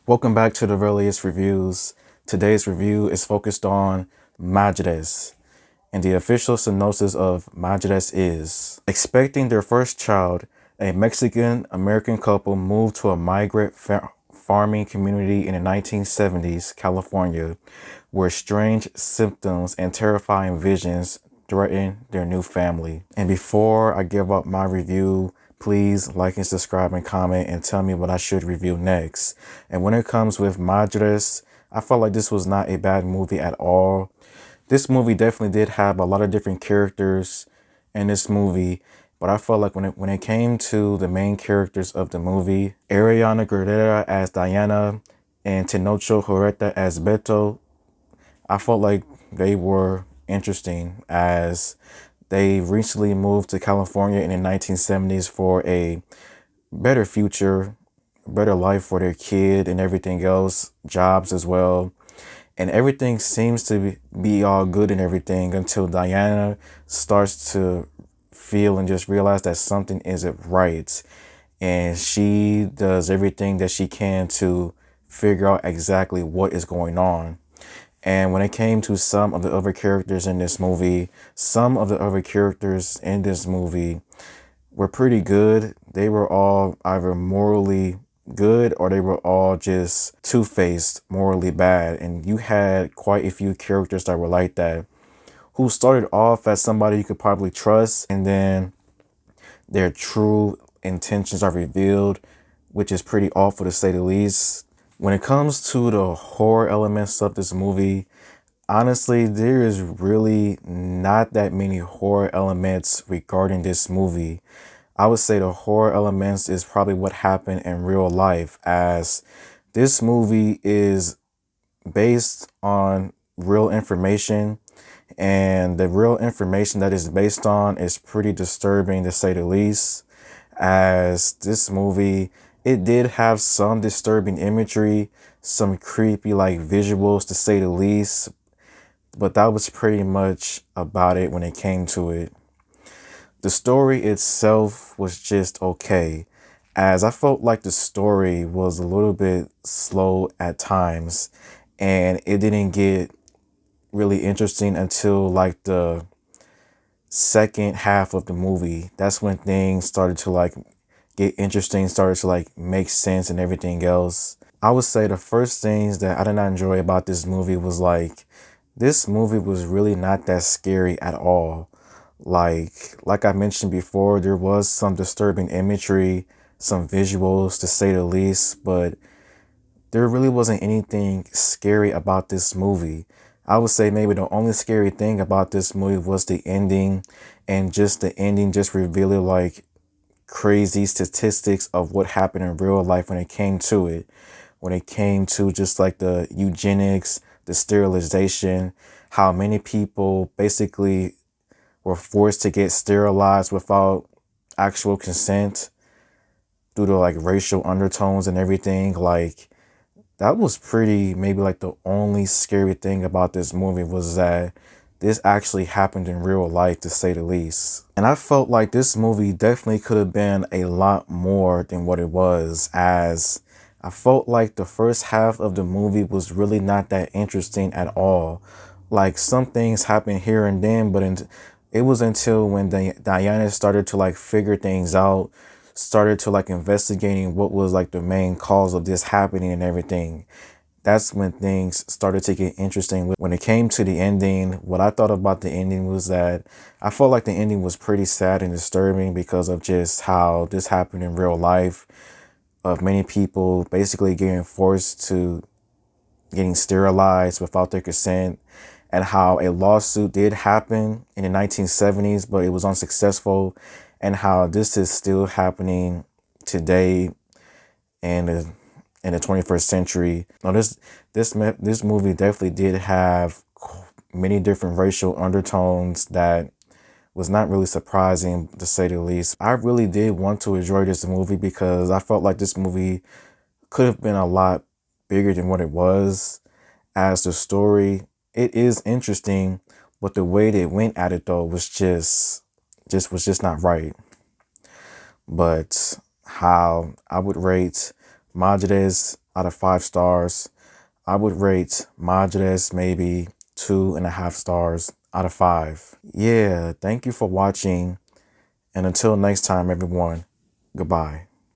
Welcome back to the earliest reviews. Today's review is focused on Madres, and the official synopsis of Madres is: expecting their first child, a Mexican-American couple moved to a migrant farming community in the 1970s California, where strange symptoms and terrifying visions threaten their new family. And before I give up my review, please like and subscribe and comment and tell me what I should review next. And when it comes with Madres, I felt like this was not a bad movie at all. This movie definitely did have a lot of different characters in this movie, but I felt like when it came to the main characters of the movie, Ariana Grande as Diana and Tenocho Huerta as Beto, I felt like they were interesting as they recently moved to California in the 1970s for a better future, better life for their kid and everything else, jobs as well. And everything seems to be all good and everything until Diana starts to feel and just realize that something isn't right. And she does everything that she can to figure out exactly what is going on. And when it came to some of the other characters in this movie, some of the other characters in this movie were pretty good. They were all either morally good or they were all just two-faced, morally bad. And you had quite a few characters that were like that, who started off as somebody you could probably trust, and then their true intentions are revealed, which is pretty awful to say the least. When it comes to the horror elements of this movie, honestly, there is really not that many horror elements regarding this movie. I would say the horror elements is probably what happened in real life, as this movie is based on real information, and the real information that is based on is pretty disturbing to say the least, as this movie, it did have some disturbing imagery, some creepy like visuals to say the least, but that was pretty much about it when it came to it. The story itself was just okay, as I felt like the story was a little bit slow at times, and it didn't get really interesting until like the second half of the movie. That's when things started to like get interesting, started to like make sense and everything else. I would say the first things that I did not enjoy about this movie was like, this movie was really not that scary at all. Like I mentioned before, there was some disturbing imagery, some visuals to say the least, but there really wasn't anything scary about this movie. I would say maybe the only scary thing about this movie was the ending, and just the ending just revealing like crazy statistics of what happened in real life when it came to it. When it came to just like the eugenics, the sterilization, how many people basically were forced to get sterilized without actual consent due to like racial undertones and everything. Like, that was pretty, maybe like the only scary thing about this movie was that this actually happened in real life, to say the least. And I felt like this movie definitely could have been a lot more than what it was, as I felt like the first half of the movie was really not that interesting at all. Like, some things happened here and then, but it was until when Diana started to like figure things out, started to like investigating what was like the main cause of this happening and everything. That's when things started to get interesting. When it came to the ending, what I thought about the ending was that I felt like the ending was pretty sad and disturbing because of just how this happened in real life, of many people basically getting forced to getting sterilized without their consent, and how a lawsuit did happen in the 1970s, but it was unsuccessful, and how this is still happening today in the 21st century. Now, this movie definitely did have many different racial undertones that was not really surprising, to say the least. I really did want to enjoy this movie because I felt like this movie could have been a lot bigger than what it was. As the story, it is interesting, but the way they went at it though was just not right. But how I would rate Madres out of 5 stars, I would rate Madres maybe 2.5 stars out of 5. Yeah, thank you for watching. And until next time, everyone, goodbye.